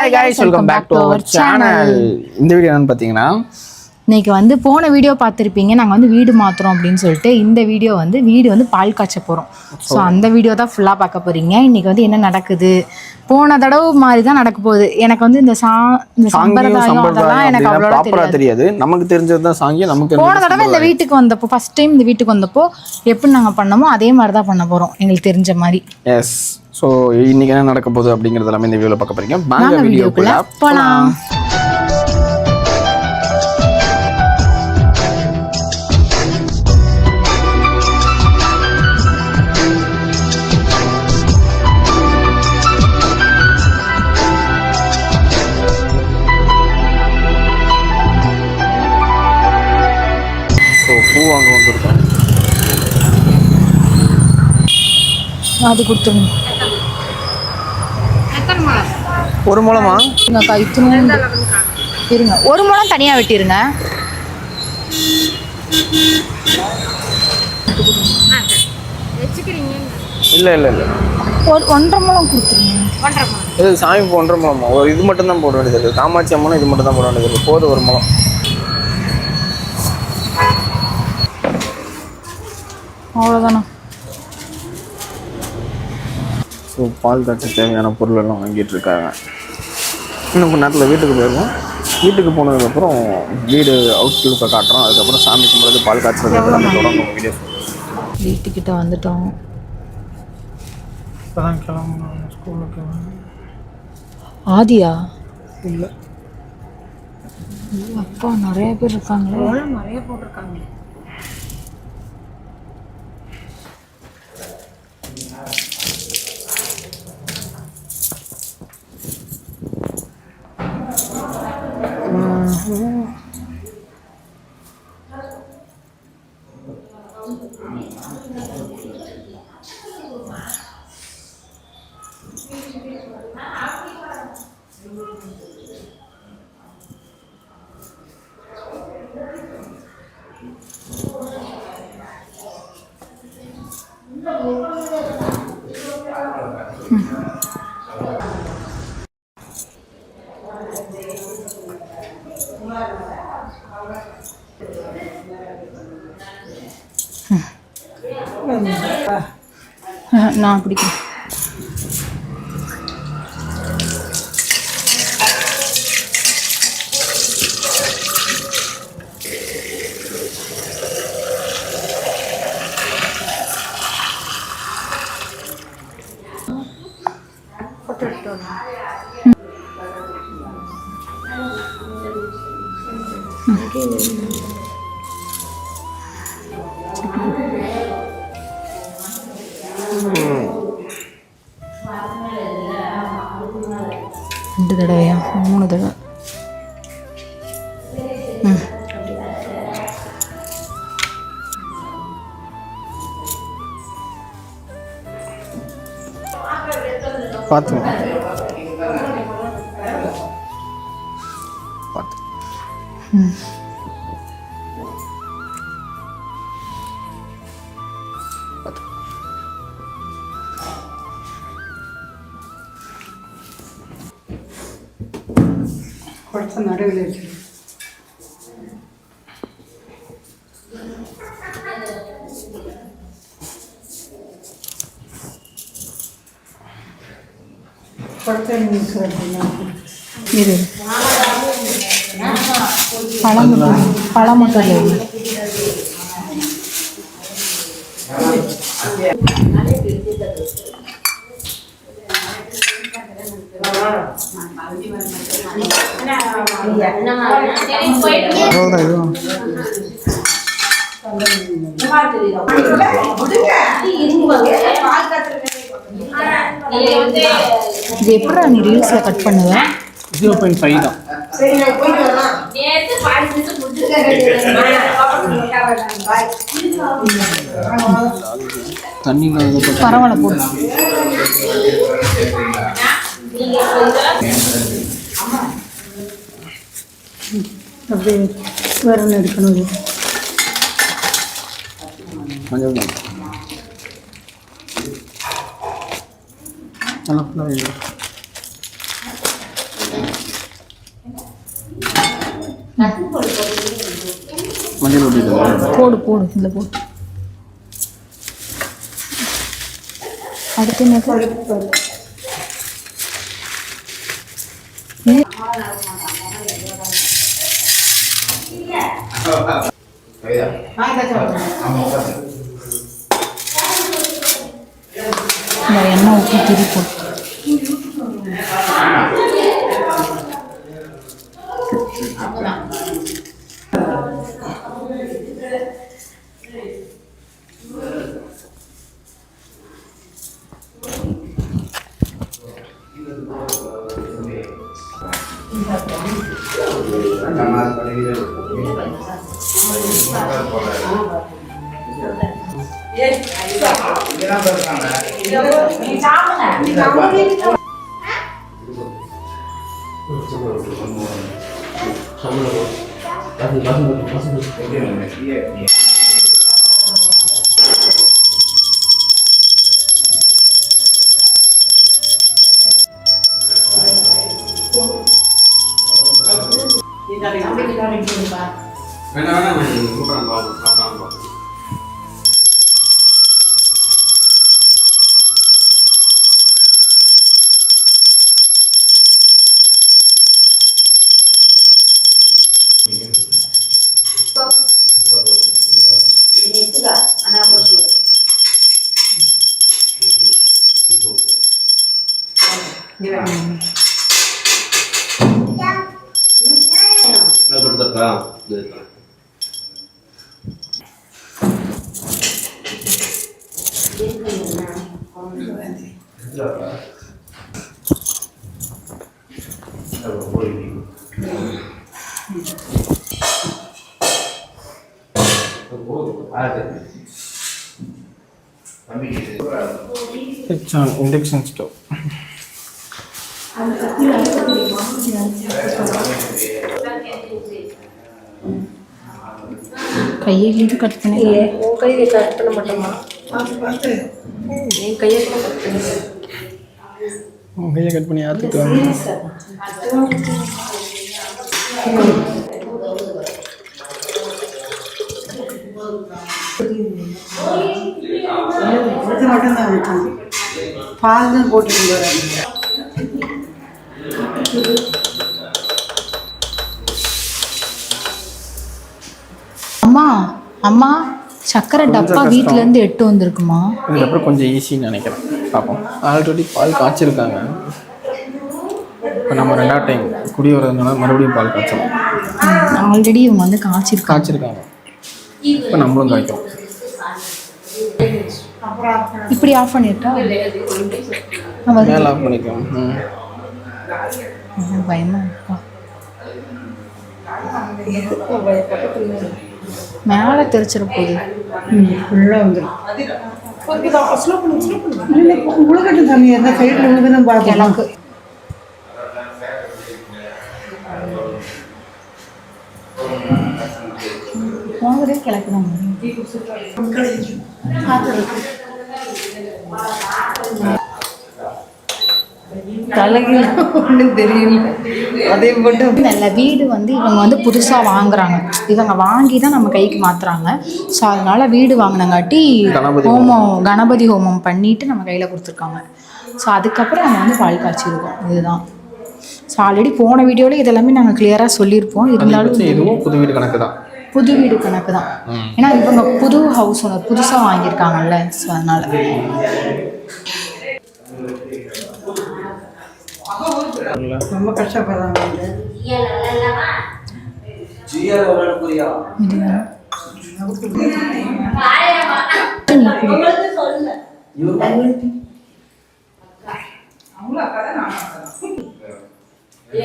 Hi guys, welcome back to our channel. இந்த video என்னன்னு பார்த்தீங்கன்னா, இன்னைக்கு வந்து போன வீடியோ பார்த்துருப்பீங்க. நாங்கள் வந்து வீடு மாற்றுறோம் அப்படின்னு சொல்லிட்டு இந்த வீடியோ வந்து வீடு வந்து பால் காய்ச்ச போகிறோம். ஸோ அந்த வீடியோ தான் ஃபுல்லாக பார்க்க போகிறீங்க. இன்றைக்கி வந்து என்ன நடக்குது, போன தடவை மாதிரி தான் நடக்க போகுது. எனக்கு வந்து இந்த சம்பிரதாயம் அதெல்லாம் எனக்கு அவ்வளோ தெரியாது. நமக்கு தெரிஞ்சது தான் சாங்கியம். நமக்கு போன தடவை இந்த வீட்டுக்கு வந்தப்போ, ஃபர்ஸ்ட் டைம் இந்த வீட்டுக்கு வந்தப்போ எப்படி நாங்கள் பண்ணமோ அதே மாதிரி தான் பண்ண போகிறோம், எங்களுக்கு தெரிஞ்ச மாதிரி. எஸ். ஸோ இன்னைக்கு என்ன நடக்க போகுது அப்படிங்கிறது எல்லாமே இந்த வீடியோவில் பார்க்க போகிறீங்க. வாங்க வீடியோக்குள்ள போகலாம். பூ வாங்க வந்துருக்கோம். அது கொடுத்துருங்க. ஒரு முழமா இருங்க, ஒரு முழம் தனியாக வெட்டிருங்க. இல்லை இல்லை இல்லை, ஒரு 1.5 முழம் கொடுத்துருங்க. இது சாமி 1.5 முழமா? ஒரு இது மட்டும் தான் போட வேண்டியது இருக்குது. காமாட்சி அம்மனும் இது மட்டும் தான் போட வேண்டியது இருக்குது. போதும் ஒரு முழம். அவ்வளோதானா? ஸோ பால் காய்ச்ச தேவையான பொருள் எல்லாம் வாங்கிட்டு இருக்காங்க. இன்னும் கொஞ்ச நேரத்தில் வீட்டுக்கு போயிடுவோம். வீட்டுக்கு போனதுக்கப்புறம் வீடு அவுட் லுக்கை காட்டுறோம். அதுக்கப்புறம் சாமி கும்பிட்றது, பால் காய்ச்சறது எல்லாமே தொடங்கும் வீடியோ. வீட்டுக்கிட்ட வந்துட்டோம். இப்போதான் கிளம்பணும் ஸ்கூலுக்கு. ஆதியா? இல்லை அப்பா, நிறைய பேர் இருக்காங்களே. நிறைய போட்டிருக்காங்க. நான் பிடிக்கும். ரெண்டு தடவையா? 3 தடவை. பார்த்து குறைச்ச நடுவில் இருக்கு. இரு, பழமுட்டை இது எப்படா நீ ரீல்ஸ்ல கட் பண்ணுவ? 0.5 தான். தண்ணி பரவாயில்ல போடு. அப்படியே வேற ஒன்று எடுக்கணும். மஞ்சள் நல்லா ஃபுல்லாக மஞ்சள் ஊற்றிட்டு போடு போடு இதில் போடு. அடுத்து என்ன? இந்த எண்ணெய் ஊற்றி திரி போட்டு இண்டக்ஷன் ஸ்டவ். கையை இது கட் பண்ணி உன் கையை கட் பண்ண மாட்டோமா? என் கையை கட் பண்ணி உங்கள் கையை கட் பண்ணி ஆற்றுட்டு இது மட்டும் தான் வச்சோம். பால் தான் போட்டுருந்தோம். அம்மா அம்மா சக்கரை டப்பா வீட்டிலேருந்து எட்டு வந்திருக்குமா? இதுக்கப்புறம் கொஞ்சம் ஈஸின்னு நினைக்கிறேன். பார்ப்போம். ஆல்ரெடி பால் காய்ச்சிருக்காங்க. இப்போ நம்ம 2வது டைம் குடி வரதுனால மறுபடியும் பால் காய்ச்சலாம். ஆல்ரெடி இவங்க வந்து காய்ச்சிருக்காங்க. இப்போ நம்மளும் காய்க்கும். இப்படி ஆஃப் பண்ணிட்டா மேலே ஆஃப் பண்ணிக்கலாம். பயமா இருக்கா? மேலே தெரிச்சிட போகுது. ஃபுல்லாக வந்துடும். உழுகட்டும் தண்ணி எந்த சைடில் உழுகுதுன்னு பார்க்கலாம். கிழக்கு வாங்குறே கிழக்கு தான் தலைகள் ஒன்றும் தெரியல. அதே மட்டும் நல்ல வீடு வந்து இவங்க வந்து புதுசாக வாங்குறாங்க. இவங்க வாங்கி தான் நம்ம கைக்கு மாற்றுறாங்க. ஸோ அதனால் வீடு வாங்கினங்காட்டி கணபதி ஹோமம் பண்ணிவிட்டு நம்ம கையில் கொடுத்துருக்காங்க. ஸோ அதுக்கப்புறம் நம்ம வந்து பால் காய்ச்சிருக்கோம். இதுதான். ஸோ ஆல்ரெடி போன வீடியோவில் இதெல்லாமே நாங்கள் கிளியராக சொல்லியிருப்போம். இருந்தாலும் இதுவும் புது வீடு கணக்கு தான். புது வீடு கணக்கு தான். ஏன்னா இவங்க புது ஹவுஸ் ஓனர் புதுசாக வாங்கியிருக்காங்கல்ல. ஸோ அதனால் ரொம்ப கஷ்டப்படுறாங்க. இரு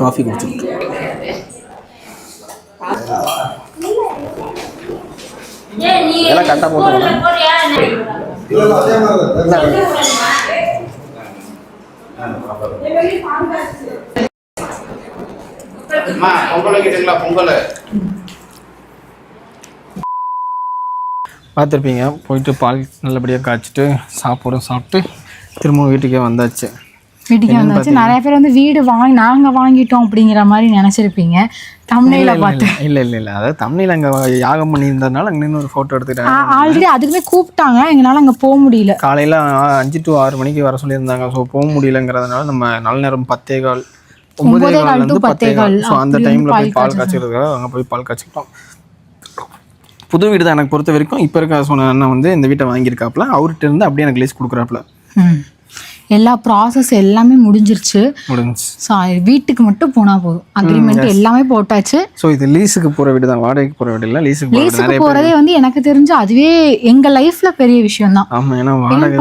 காஃபி குடிச்சிட்டு எல்லாம் கரெக்டாக போட்டுருவோம். பார்த்துருப்பீங்க, போயிட்டு பால் நல்லபடியாக காய்ச்சிட்டு சாப்பிட்டு திரும்ப வீட்டுக்கே வந்தாச்சு. வீட்டுக்கே வந்தாச்சு. நிறைய பேர் வந்து வீடு நாங்கள் வாங்கிட்டோம் அப்படிங்கிற மாதிரி நினச்சிருப்பீங்க தம்ப்நெயில பார்த்து. இல்லை அதாவது தம்ப்நெயில அங்கே யாகம் பண்ணியிருந்ததுனால அங்கே நின்று ஒரு ஃபோட்டோ எடுத்துக்கிட்டாங்க. ஆல்ரெடி அதுக்குமே கூப்பிட்டாங்க, எங்களால் அங்கே போக முடியல. காலையில் 5 to 6 மணிக்கு வர சொல்லியிருந்தாங்க. ஸோ போக முடியலங்கிறதுனால நம்ம நல்ல நேரம் 10:15 9:15 to 10:15 ஸோ அந்த டைமில் போய் பால் காய்ச்சிக்கிறதுக்காக அங்கே போய் பால் காய்ச்சிக்கிட்டோம். புது வீடு தான் எனக்கு பொறுத்த வரைக்கும். இப்போ இருக்க சொன்ன அண்ணன் வந்து இந்த வீட்டை வாங்கியிருக்காப்புல, அவர்கிட்ட இருந்து அப்படியே எனக்கு லீஸ் கொடுக்குறாப்புல. எல்லா ப்ராசஸ் எல்லாமே முடிஞ்சிருச்சு. ஸோ வீட்டுக்கு மட்டும் போனால் போதும், அக்ரிமெண்ட் எல்லாமே போட்டாச்சு. ஸோ இது லீஸுக்கு போகிற வீடு தான், வாடகைக்கு போகிற வீடு இல்லை. லீஸுக்கு போகிறதே வந்து எனக்கு தெரிஞ்சு அதுவே எங்கள் லைஃப்பில் பெரிய விஷயம் தான். ஆமாம், ஏன்னா வாடகை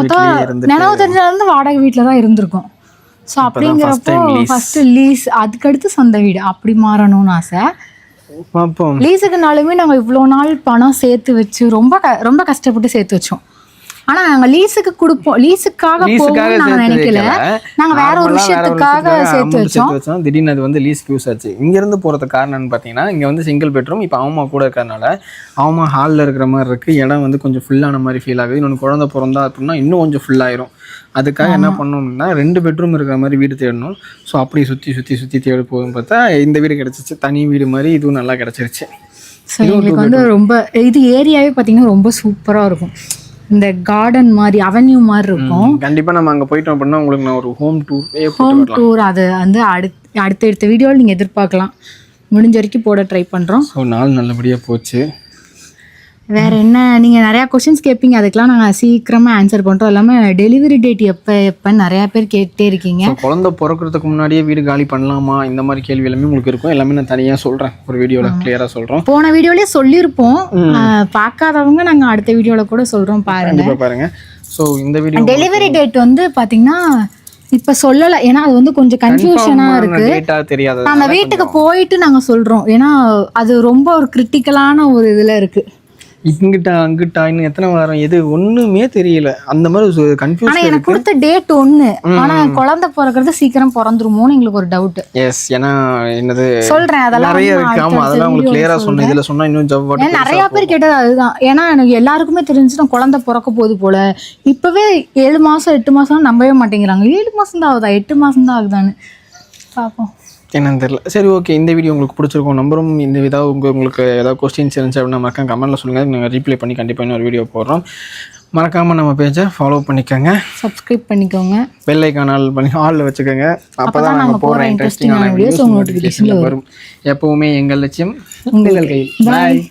நினைவு தெரிஞ்சதுலேருந்து வாடகை வீட்டில் தான் இருந்திருக்கோம். ஸோ அப்படிங்கிறப்போ ஃபஸ்ட்டு லீஸ், அதுக்கடுத்து சொந்த வீடு அப்படி மாறணும்னு ஆசை. லீஸுக்குனாலுமே நாங்கள் இவ்வளோ நாள் பணம் சேர்த்து வச்சு ரொம்ப கஷ்டப்பட்டு சேர்த்து வச்சோம். ஆனா நாங்க லீஸுக்கு கொடுப்போம், லீஸுக்காக போகணும்னு நாங்க நினைக்கல. நாங்க வேற ஒரு விஷயத்துக்காக சேர்த்து வச்சோம். திடீர்னு அது வந்து லீஸ்க்கு யூஸ் ஆச்சு. இங்க இருந்து போறதுக்கு காரணம்னு பாத்தீங்கன்னா, இங்க வந்து சிங்கிள் பெட்ரூம். இப்போ அவமா கூட இருக்கிறதுனால அவமா ஹாலில் இருக்கிற மாதிரி இருக்கு. இடம் வந்து கொஞ்சம் ஃபுல்லான மாதிரி ஃபீல் ஆகுது. இன்னொன்று குழந்தை பிறந்தா அப்படின்னா இன்னும் கொஞ்சம் ஃபுல்லாயிரும். அதுக்காக என்ன பண்ணோம்னா 2 பெட்ரூம் இருக்கிற மாதிரி வீடு தேடணும். ஸோ அப்படி சுற்றி தேடி போகுதுன்னு பார்த்தா இந்த வீடு கிடச்சிச்சு. தனி வீடு மாதிரி இதுவும் நல்லா கிடச்சிருச்சு. ஸோ எங்களுக்கு வந்து ரொம்ப இது ஏரியாவே பார்த்தீங்கன்னா ரொம்ப சூப்பராக இருக்கும். இந்த கார்டன் மாதிரி அவென்யூ மாதிரி இருக்கும். கண்டிப்பாக நம்ம அங்கே போயிட்டோம் அப்படின்னா உங்களுக்கு நான் ஒரு ஹோம் டூர் அது வந்து அடுத்த வீடியோவில் நீங்கள் எதிர்பார்க்கலாம். முடிஞ்ச வரைக்கும் போட ட்ரை பண்ணுறோம். ஸோ நாள் நல்லபடியாக போச்சு. வேறு என்ன, நீங்கள் நிறையா கொஷின்ஸ் கேட்பீங்க, அதுக்கெலாம் நாங்கள் சீக்கிரமாக ஆன்சர் பண்ணுறோம். இல்லாமல் டெலிவரி டேட் எப்போன்னு நிறையா பேர் கேட்டே இருக்கீங்க. குழந்தை பிறக்கிறதுக்கு முன்னாடியே வீடு காலி பண்ணலாமா, இந்த மாதிரி கேள்வி எல்லாமே உங்களுக்கு இருக்கும். எல்லாமே நான் தனியாக சொல்கிறேன், ஒரு வீடியோவில் கிளியராக சொல்கிறோம். போன வீடியோலேயே சொல்லியிருப்போம், பார்க்காதவங்க நாங்கள் அடுத்த வீடியோவில் கூட சொல்கிறோம், பாருங்கள். ஸோ இந்த வீடியோ டெலிவரி டேட் வந்து பார்த்தீங்கன்னா இப்போ சொல்லலை, ஏன்னா அது வந்து கொஞ்சம் கன்ஃபியூஷனாக இருக்குது. நாங்கள் வீட்டுக்கு போயிட்டு நாங்கள் சொல்கிறோம், ஏன்னா அது ரொம்ப ஒரு கிரிட்டிக்கலான ஒரு இதில் இருக்குது. இங்கிட்டா அங்கிட்டா இன்னும் எத்தனை வாரம் எது ஒண்ணுமே தெரியல. அந்த மாதிரி கன்ஃபியூஸ். ஆனா எனக்கு கொடுத்த டேட் 1, ஆனா குழந்தை பிறக்கிறது சீக்கிரம் பிறந்துருமோன்னு எங்களுக்கு ஒரு டவுட். எஸ், ஏன்னா என்னது சொல்றேன் அதெல்லாம் நிறைய இருக்கு. ஆமா, அதெல்லாம் உங்களுக்கு கிளியரா சொன்னேன். இதுல சொன்னா இன்னும் ஜவ்வாட். நிறைய பேர் கேட்டது அதுதான். ஏன்னா எனக்கு எல்லாருக்குமே தெரிஞ்சுட்டு குழந்தை பிறக்க போகுது போல. இப்பவே 7 மாசம் 8 மாசம் நம்பவே மாட்டேங்கிறாங்க. 7 மாசம் தான் ஆகுதா 8 மாசம் தான் ஆகுதான்னு பார்ப்போம். என்னன்னு தெரியல. சரி, ஓகே. இந்த வீடியோ உங்களுக்கு பிடிச்சிருக்கும் நம்பரும். இந்த விதம் உங்களுக்கு ஏதாவது கொஸ்டின்ஸ் இருந்துச்சு அப்படின்னா மறக்காம கமெண்ட்டில் சொல்லுங்கள். நாங்கள் ரீப்ளை பண்ணி கண்டிப்பாக இன்னொரு வீடியோ போடுறோம். மறக்காமல் நம்ம பேஜை ஃபாலோ பண்ணிக்கோங்க, சப்ஸ்கிரைப் பண்ணிக்கோங்க, பெல் ஐக்கான் ஆல் பண்ணி ஆலில் வச்சுக்கோங்க. அப்போ தான் நாங்கள் போடுற இன்ட்ரெஸ்டிங்கான வீடியோஸ் நோட்டிஃபிகேஷனில் வரும். எப்போவுமே எங்கள் லட்சியம் உங்கள் கையில். பாய்.